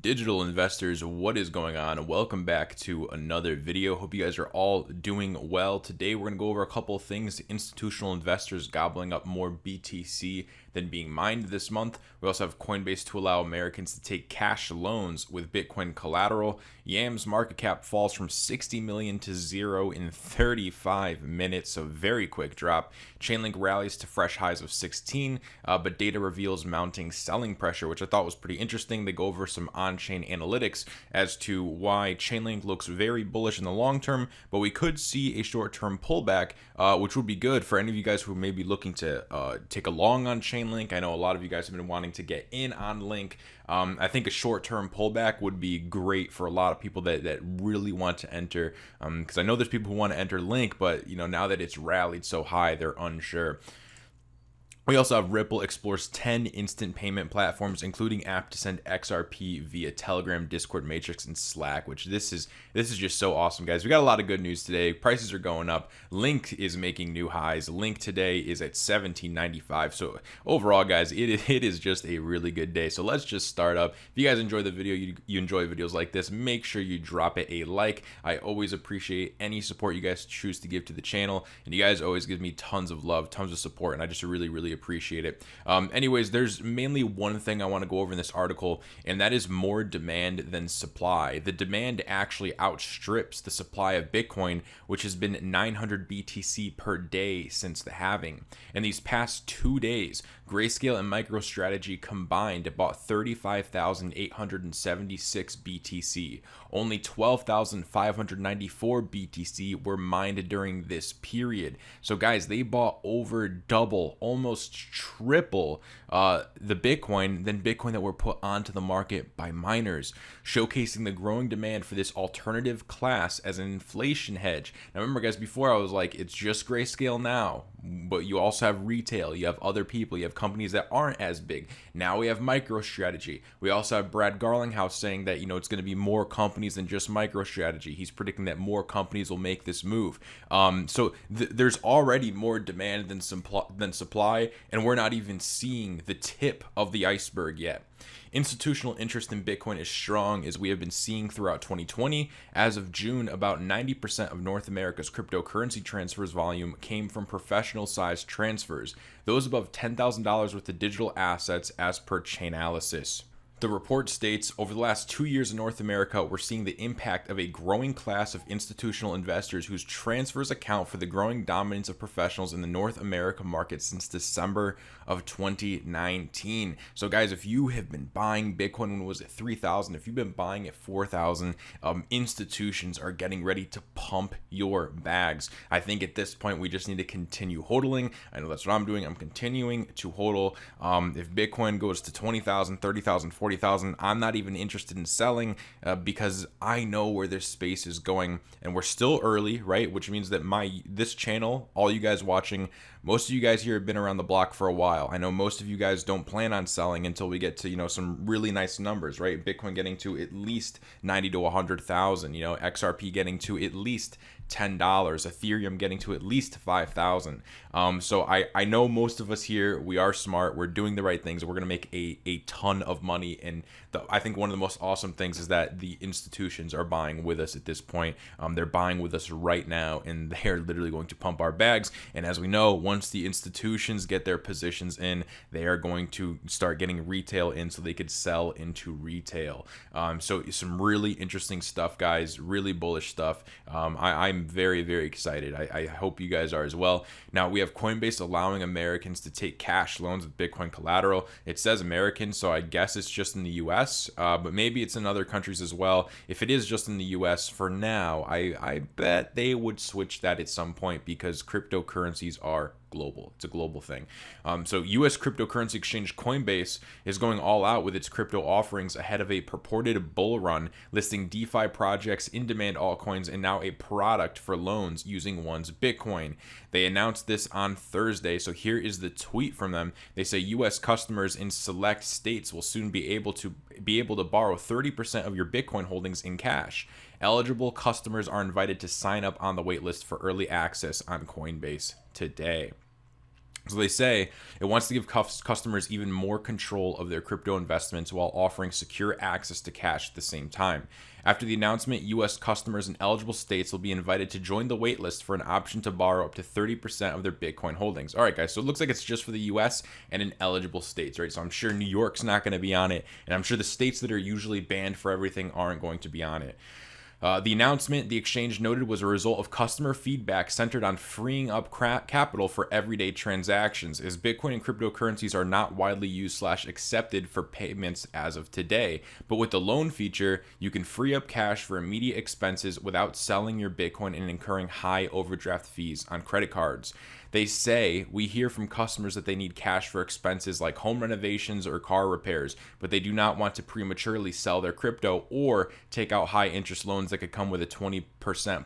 Digital investors, what is going on? Welcome back to another video. Hope you guys are all doing well. Today we're going to go over a couple of things. Institutional investors gobbling up more BTC than being mined this month. We also have Coinbase to allow Americans to take cash loans with Bitcoin collateral. Yam's market cap falls from 60 million to zero in 35 minutes, so very quick drop. Chainlink rallies to fresh highs of 16, but data reveals mounting selling pressure, which I thought was pretty interesting. They go over some on-chain analytics as to why Chainlink looks very bullish in the long term, but we could see a short-term pullback, which would be good for any of you guys who may be looking to take a long on Chainlink. I know a lot of you guys have been wanting to get in on Link. I think a short-term pullback would be great for a lot of people that really want to enter, because I know there's people who want to enter Link, but now that it's rallied so high, they're unsure. We also have Ripple explores 10 instant payment platforms, including app to send XRP via Telegram, Discord, Matrix, and Slack, which this is just so awesome, guys. We got a lot of good news today. Prices are going up. Link is making new highs. Link today is at $17.95. So overall, guys, it is just a really good day. So let's just start up. If you guys enjoy the video, you enjoy videos like this, make sure you drop it a like. I always appreciate any support you guys choose to give to the channel, and you guys always give me tons of love, tons of support, and I just really appreciate it. Anyways, there's mainly one thing I want to go over in this article, and that is more demand than supply. The demand actually outstrips the supply of Bitcoin, which has been 900 BTC per day since the halving. In these past 2 days, Grayscale and MicroStrategy combined bought 35,876 BTC. Only 12,594 BTC were mined during this period. So guys, they bought over double, almost triple the Bitcoin that were put onto the market by miners, showcasing the growing demand for this alternative class as an inflation hedge. Now remember, guys, before I was like, it's just Grayscale now, but you also have retail, you have other people, you have companies that aren't as big. Now we have MicroStrategy. We also have Brad Garlinghouse saying that it's going to be more companies than just MicroStrategy. He's predicting that more companies will make this move. So there's already more demand than supply, and we're not even seeing the tip of the iceberg yet. Institutional interest in Bitcoin is strong, as we have been seeing throughout 2020. As of June, about 90% of North America's cryptocurrency transfers volume came from professional-sized transfers, those above $10,000 worth of digital assets, as per Chainalysis. The report states, over the last 2 years in North America, we're seeing the impact of a growing class of institutional investors whose transfers account for the growing dominance of professionals in the North America market since December of 2019. So guys, if you have been buying Bitcoin when it was at 3,000, if you've been buying at 4,000, institutions are getting ready to pump your bags. I think at this point, we just need to continue hodling. I know that's what I'm doing. I'm continuing to hodl. If Bitcoin goes to 20,000, 30,000, 40,000, I'm not even interested in selling because I know where this space is going, and we're still early, right? Which means that this channel, all you guys watching, most of you guys here have been around the block for a while. I know most of you guys don't plan on selling until we get to some really nice numbers, right? Bitcoin getting to at least 90 to 100,000, XRP getting to at least $10, Ethereum getting to at least 5,000. So I know most of us here, we are smart, we're doing the right things, we're going to make a ton of money. And I think one of the most awesome things is that the institutions are buying with us at this point. They're buying with us right now, and they're literally going to pump our bags. And as we know, once the institutions get their positions in, they are going to start getting retail in so they could sell into retail. So some really interesting stuff, guys, really bullish stuff. I'm very excited. I hope you guys are as well. Now we have Coinbase allowing Americans to take cash loans with Bitcoin collateral. It says American, so I guess it's just in the US, but maybe it's in other countries as well. If it is just in the US for now, I bet they would switch that at some point, because cryptocurrencies are global. It's a global thing. So US cryptocurrency exchange Coinbase is going all out with its crypto offerings ahead of a purported bull run, listing DeFi projects, in-demand altcoins, and now a product for loans using one's Bitcoin. They announced this on Thursday, so here is the tweet from them. They say US customers in select states will soon be able to borrow 30% of your Bitcoin holdings in cash. Eligible customers are invited to sign up on the waitlist for early access on Coinbase today. So they say it wants to give customers even more control of their crypto investments while offering secure access to cash at the same time. After the announcement, U.S. customers in eligible states will be invited to join the waitlist for an option to borrow up to 30% of their Bitcoin holdings. All right, guys, so it looks like it's just for the U.S. and in eligible states, right? So I'm sure New York's not going to be on it, and I'm sure the states that are usually banned for everything aren't going to be on it. The announcement, the exchange noted, was a result of customer feedback centered on freeing up capital for everyday transactions, as Bitcoin and cryptocurrencies are not widely used / accepted for payments as of today. But with the loan feature, you can free up cash for immediate expenses without selling your Bitcoin and incurring high overdraft fees on credit cards. They say, we hear from customers that they need cash for expenses like home renovations or car repairs, but they do not want to prematurely sell their crypto or take out high interest loans that could come with a 20%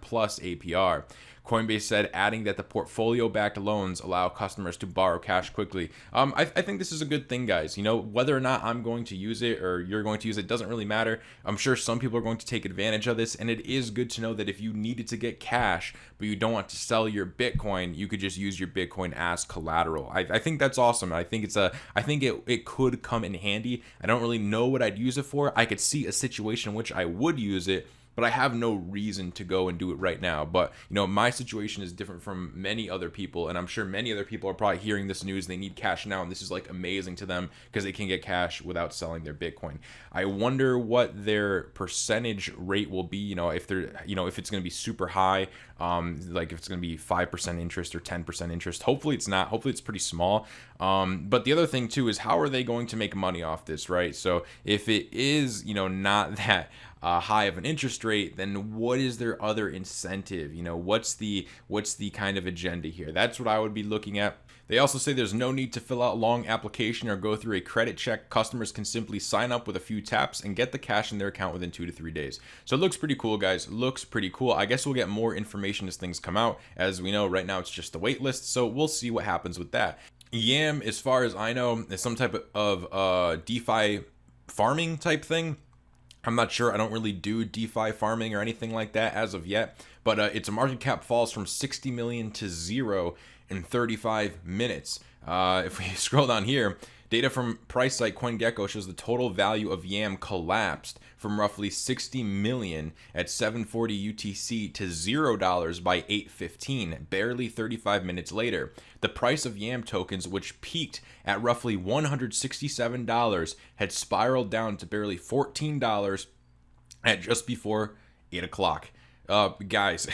plus APR. Coinbase said, adding that the portfolio-backed loans allow customers to borrow cash quickly. I think this is a good thing, guys. You know, whether or not I'm going to use it or you're going to use it doesn't really matter. I'm sure some people are going to take advantage of this, and it is good to know that if you needed to get cash, but you don't want to sell your Bitcoin, you could just use your Bitcoin as collateral. I think that's awesome. I think it could come in handy. I don't really know what I'd use it for. I could see a situation in which I would use it, but I have no reason to go and do it right now. But, you know, my situation is different from many other people, and I'm sure many other people are probably hearing this news. They need cash now, and this is like amazing to them because they can get cash without selling their Bitcoin. I wonder what their percentage rate will be, you know, if it's going to be super high, like if it's going to be 5% interest or 10% interest. Hopefully it's not. Hopefully it's pretty small. But the other thing too is, how are they going to make money off this, right? So if it is, you know, not that high of an interest rate, then what is their other incentive? You know, what's the kind of agenda here? That's what I would be looking at. They also say there's no need to fill out a long application or go through a credit check. Customers can simply sign up with a few taps and get the cash in their account within 2 to 3 days. So it looks pretty cool, guys. It looks pretty cool. I guess we'll get more information as things come out. As we know, right now it's just the wait list, so we'll see what happens with that. Yam, as far as I know, is some type of DeFi farming type thing. I'm not sure. I don't really do DeFi farming or anything like that as of yet, but its market cap falls from 60 million to 0 in 35 minutes. If we scroll down here, data from price site CoinGecko shows the total value of Yam collapsed from roughly 60 million at 740 UTC to $0 by 8:15, barely 35 minutes later. The price of Yam tokens, which peaked at roughly $167, had spiraled down to barely $14 at just before 8 o'clock. Guys,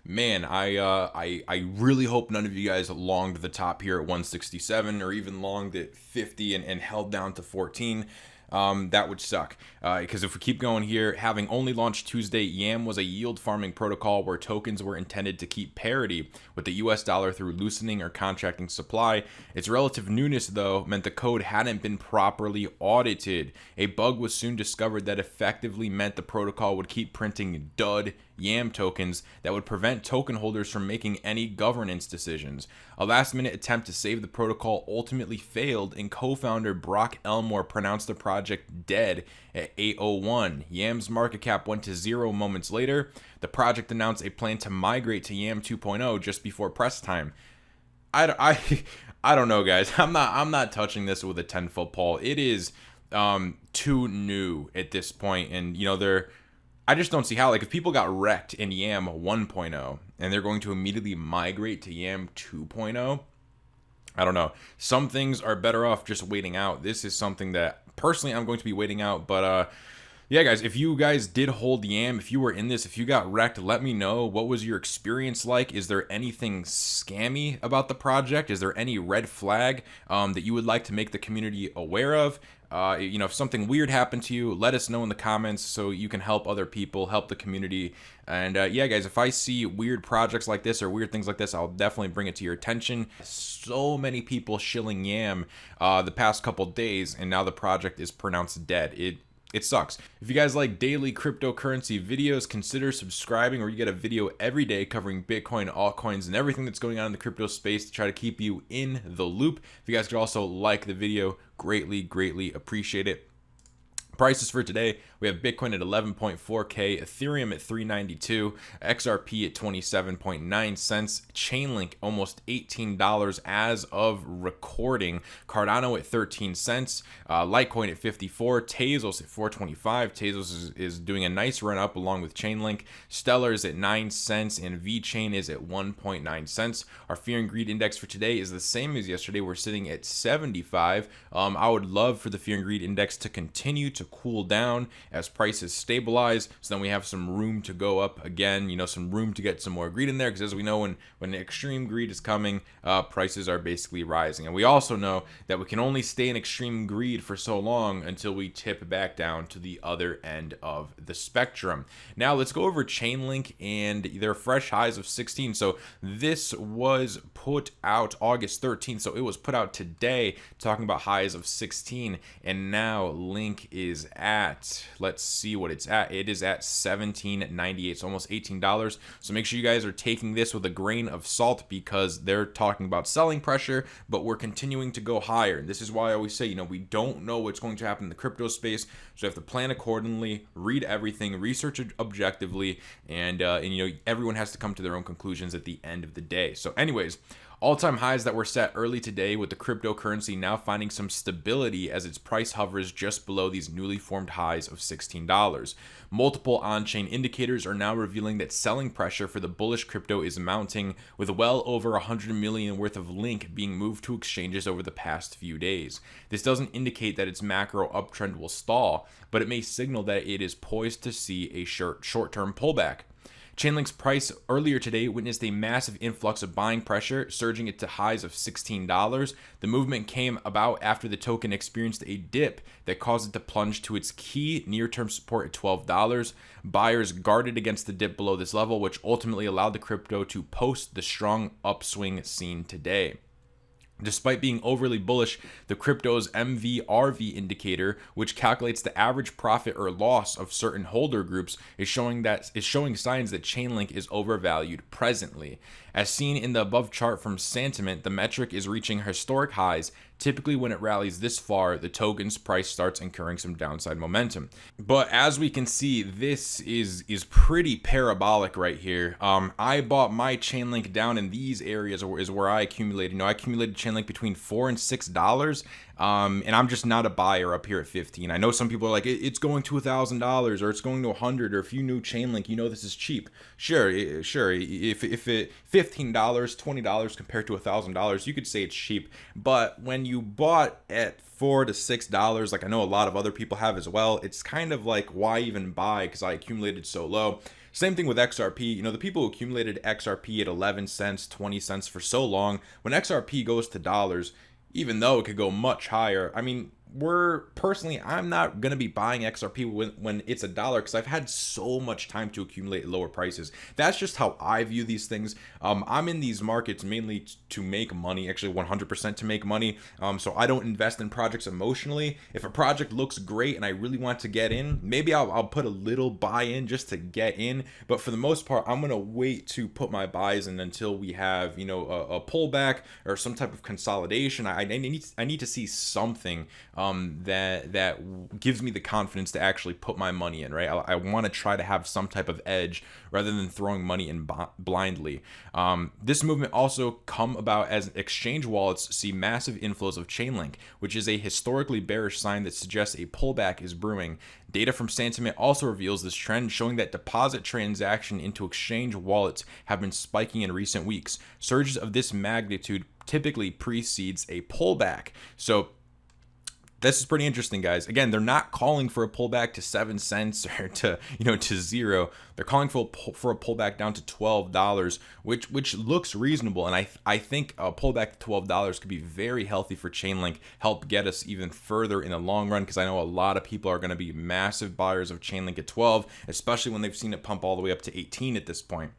man, I really hope none of you guys longed the top here at 167 or even longed at 50 and held down to 14. That would suck, because if we keep going here, having only launched Tuesday, Yam was a yield farming protocol where tokens were intended to keep parity with the US dollar through loosening or contracting supply. Its relative newness, though, meant the code hadn't been properly audited. A bug was soon discovered that effectively meant the protocol would keep printing dud Yam tokens that would prevent token holders from making any governance decisions. A last-minute attempt to save the protocol ultimately failed, and co-founder Brock Elmore pronounced the project dead at 8:01. Yam's market cap went to 0 moments later. The project announced a plan to migrate to Yam 2.0 just before press time. I don't know, guys. I'm not touching this with a 10-foot pole. It is too new at this point, and you know I just don't see how, like, if people got wrecked in Yam 1.0 and they're going to immediately migrate to Yam 2.0, I don't know. Some things are better off just waiting out. This is something that personally I'm going to be waiting out, but yeah, guys, if you guys did hold Yam, if you were in this, if you got wrecked, let me know. What was your experience like? Is there anything scammy about the project? Is there any red flag that you would like to make the community aware of? You know, if something weird happened to you, let us know in the comments so you can help other people, help the community. And yeah, guys, if I see weird projects like this or weird things like this, I'll definitely bring it to your attention. So many people shilling Yam the past couple days, and now the project is pronounced dead. It sucks. If you guys like daily cryptocurrency videos, consider subscribing, where you get a video every day covering Bitcoin, altcoins, and everything that's going on in the crypto space to try to keep you in the loop. If you guys could also like the video, greatly appreciate it. prices for today, we have Bitcoin at 11.4K, Ethereum at 392, XRP at 27.9 cents, Chainlink almost $18 as of recording, Cardano at 13 cents, Litecoin at 54, Tezos at 425. Tezos is doing a nice run up along with Chainlink. Stellar is at 9 cents and Vechain is at 1.9 cents. Our fear and greed index for today is the same as yesterday. We're sitting at 75. I would love for the fear and greed index to continue to cool down as prices stabilize, so then we have some room to go up again, some room to get some more greed in there, because as we know, when extreme greed is coming, prices are basically rising. And we also know that we can only stay in extreme greed for so long until we tip back down to the other end of the spectrum. Now let's go over Chainlink and their fresh highs of 16. So this was put out August 13th, so it was put out today talking about highs of 16, and now Link is at, let's see what it's at. It is at $17.98. It's almost $18. So make sure you guys are taking this with a grain of salt, because they're talking about selling pressure, but we're continuing to go higher. And this is why I always say, we don't know what's going to happen in the crypto space, so you have to plan accordingly, read everything, research it objectively, and everyone has to come to their own conclusions at the end of the day. So anyways, all-time highs that were set early today, with the cryptocurrency now finding some stability as its price hovers just below these newly formed highs of $16. Multiple on-chain indicators are now revealing that selling pressure for the bullish crypto is mounting, with well over 100 million worth of Link being moved to exchanges over the past few days. This doesn't indicate that its macro uptrend will stall, but it may signal that it is poised to see a short-term pullback. Chainlink's price earlier today witnessed a massive influx of buying pressure, surging it to highs of $16. The movement came about after the token experienced a dip that caused it to plunge to its key near-term support at $12. Buyers guarded against the dip below this level, which ultimately allowed the crypto to post the strong upswing seen today. Despite being overly bullish, the crypto's MVRV indicator, which calculates the average profit or loss of certain holder groups, is showing signs that Chainlink is overvalued presently. As seen in the above chart from Sentiment, the metric is reaching historic highs. Typically, when it rallies this far, the token's price starts incurring some downside momentum. But as we can see, this is pretty parabolic right here. I bought my Chainlink down in these areas, is where I accumulated. I accumulated Chainlink between $4 and $6. And I'm just not a buyer up here at 15. I know some people are like, it's going to $1,000 or it's going to 100, or if you knew Chainlink, this is cheap. Sure. If it $15, $20 compared to $1,000, you could say it's cheap. But when you bought at $4 to $6, like I know a lot of other people have as well, it's kind of like, why even buy? Because I accumulated so low. Same thing with XRP. The people who accumulated XRP at 11 cents, 20 cents for so long, when XRP goes to dollars, even though it could go much higher, I'm not going to be buying XRP when it's $1, because I've had so much time to accumulate lower prices. That's just how I view these things. I'm in these markets mainly to make money, actually 100% to make money. So I don't invest in projects emotionally. If a project looks great and I really want to get in, maybe I'll put a little buy in just to get in. But for the most part, I'm going to wait to put my buys in until we have, a pullback or some type of consolidation. I need to see something that gives me the confidence to actually put my money in, right? I want to try to have some type of edge rather than throwing money in blindly. This movement also come about as exchange wallets see massive inflows of Chainlink, which is a historically bearish sign that suggests a pullback is brewing. Data from Sentiment also reveals this trend, showing that deposit transaction into exchange wallets have been spiking in recent weeks. Surges of this magnitude typically precedes a pullback. So this is pretty interesting, guys. Again, they're not calling for a pullback to 7 cents or to zero. They're calling for a pullback down to $12, which looks reasonable. And I think a pullback to $12 could be very healthy for Chainlink, help get us even further in the long run, because I know a lot of people are going to be massive buyers of Chainlink at 12, especially when they've seen it pump all the way up to 18 at this point.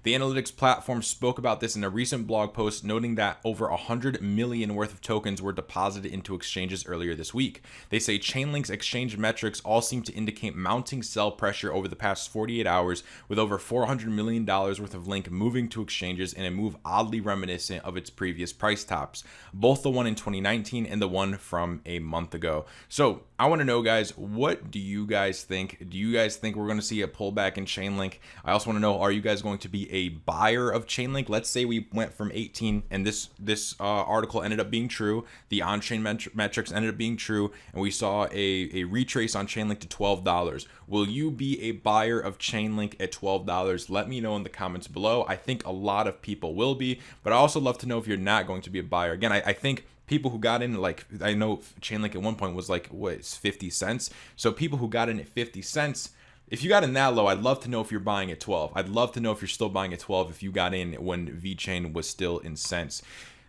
The analytics platform spoke about this in a recent blog post, noting that over 100 million worth of tokens were deposited into exchanges earlier this week. They say Chainlink's exchange metrics all seem to indicate mounting sell pressure over the past 48 hours, with over $400 million worth of Link moving to exchanges in a move oddly reminiscent of its previous price tops, both the one in 2019 and the one from a month ago. So I want to know, guys, what do you guys think? Do you guys think we're going to see a pullback in Chainlink? I also want to know, are you guys going to be a buyer of Chainlink? Let's say we went from 18 and this article ended up being true. The on-chain metrics ended up being true, and we saw a retrace on Chainlink to $12. Will you be a buyer of Chainlink at $12? Let me know in the comments below. I think a lot of people will be, but I also love to know if you're not going to be a buyer. Again, I think people who got in, like, I know Chainlink at one point was like, what, it's 50 cents. So people who got in at 50 cents, if you got in that low, I'd love to know if you're buying at 12. I'd love to know if you're still buying at 12 if you got in when Vechain was still in cents.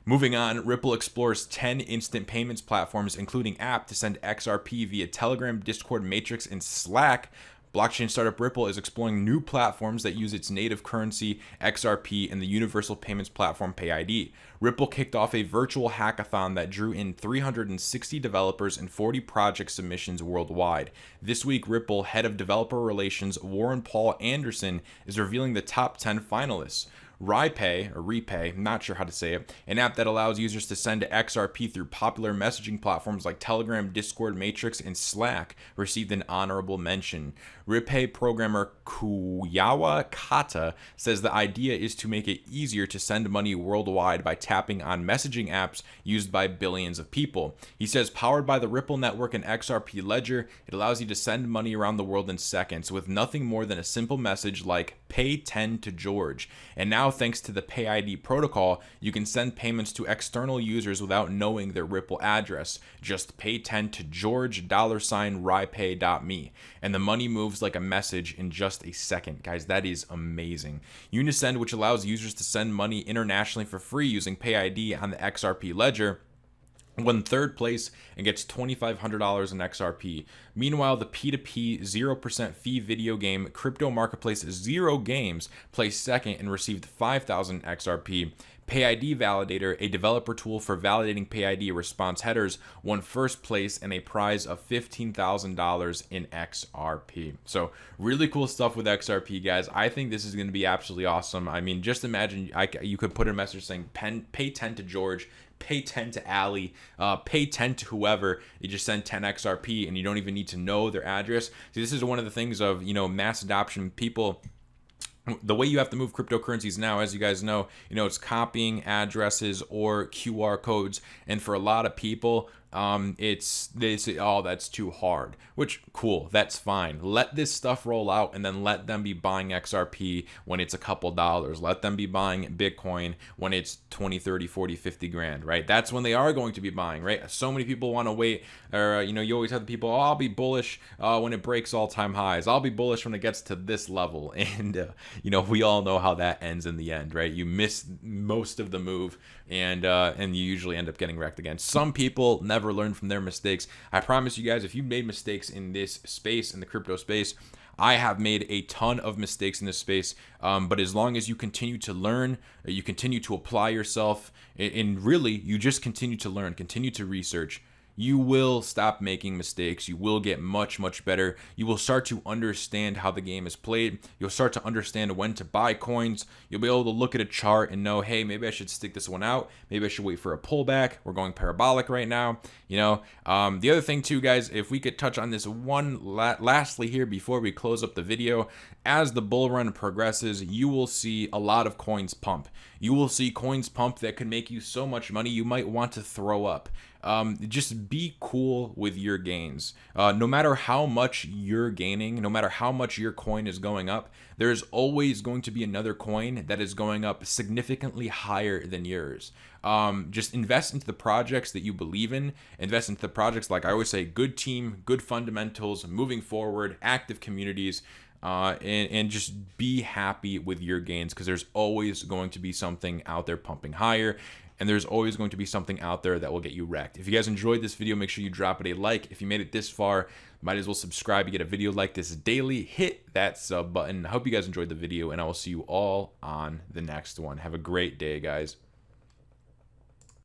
Moving on, Ripple explores 10 instant payments platforms, including app to send XRP via Telegram, Discord, Matrix, and Slack. Blockchain startup Ripple is exploring new platforms that use its native currency, XRP, and the universal payments platform PayID. Ripple kicked off a virtual hackathon that drew in 360 developers and 40 project submissions worldwide. This week, Ripple head of developer relations Warren Paul Anderson is revealing the top 10 finalists. Repay, not sure how to say it, an app that allows users to send XRP through popular messaging platforms like Telegram, Discord, Matrix, and Slack, received an honorable mention. Repay programmer Kuyawa Kata says the idea is to make it easier to send money worldwide by tapping on messaging apps used by billions of people. He says, powered by the Ripple network and XRP ledger, it allows you to send money around the world in seconds with nothing more than a simple message like pay 10 to George. And now, thanks to the PayID protocol, you can send payments to external users without knowing their Ripple address. Just pay 10 to George $RiPay.me, and the money moves like a message in just a second. Guys, that is amazing. Unisend, which allows users to send money internationally for free using PayID on the XRP ledger, won third place and gets $2,500 in XRP. Meanwhile, the P2P 0% fee video game crypto marketplace Zero Games placed second and received 5,000 XRP. PayID Validator, a developer tool for validating PayID response headers, won first place and a prize of $15,000 in XRP. So really cool stuff with XRP, guys. I think this is going to be absolutely awesome. I mean, just imagine you could put a message saying pay 10 to George, pay 10 to Ali, pay 10 to whoever. You just send 10 XRP and you don't even need to know their address. See, this is one of the things of, mass adoption. People, the way you have to move cryptocurrencies now, as you guys know, it's copying addresses or QR codes. And for a lot of people, they say, oh, that's too hard, which cool, that's fine. Let this stuff roll out and then let them be buying XRP when it's a couple dollars. Let them be buying Bitcoin when it's 20, 30, 40, 50 grand, right? That's when they are going to be buying, right? So many people want to wait, or, you always have the people, oh, I'll be bullish when it breaks all-time highs. I'll be bullish when it gets to this level. And, we all know how that ends in the end, right? You miss most of the move and you usually end up getting wrecked again. Some people never learn from their mistakes. I promise you guys, if you made mistakes in this space, in the crypto space, I have made a ton of mistakes in this space, but as long as you continue to learn, you continue to apply yourself, and really you just continue to learn, continue to research, you will stop making mistakes. You will get much, much better. You will start to understand how the game is played. You'll start to understand when to buy coins. You'll be able to look at a chart and know, hey, maybe I should stick this one out. Maybe I should wait for a pullback. We're going parabolic right now. The other thing too, guys, if we could touch on this one lastly here before we close up the video, as the bull run progresses, you will see a lot of coins pump. You will see coins pump that could make you so much money you might want to throw up. Just be cool with your gains. No matter how much you're gaining, no matter how much your coin is going up, there's always going to be another coin that is going up significantly higher than yours. Just invest into the projects that you believe in. Invest into the projects, like I always say, good team, good fundamentals, moving forward, active communities. And just be happy with your gains, because there's always going to be something out there pumping higher, and there's always going to be something out there that will get you wrecked. If you guys enjoyed this video, make sure you drop it a like. If you made it this far, might as well subscribe. You get a video like this daily. Hit that sub button. I hope you guys enjoyed the video, and I will see you all on the next one. Have a great day, guys.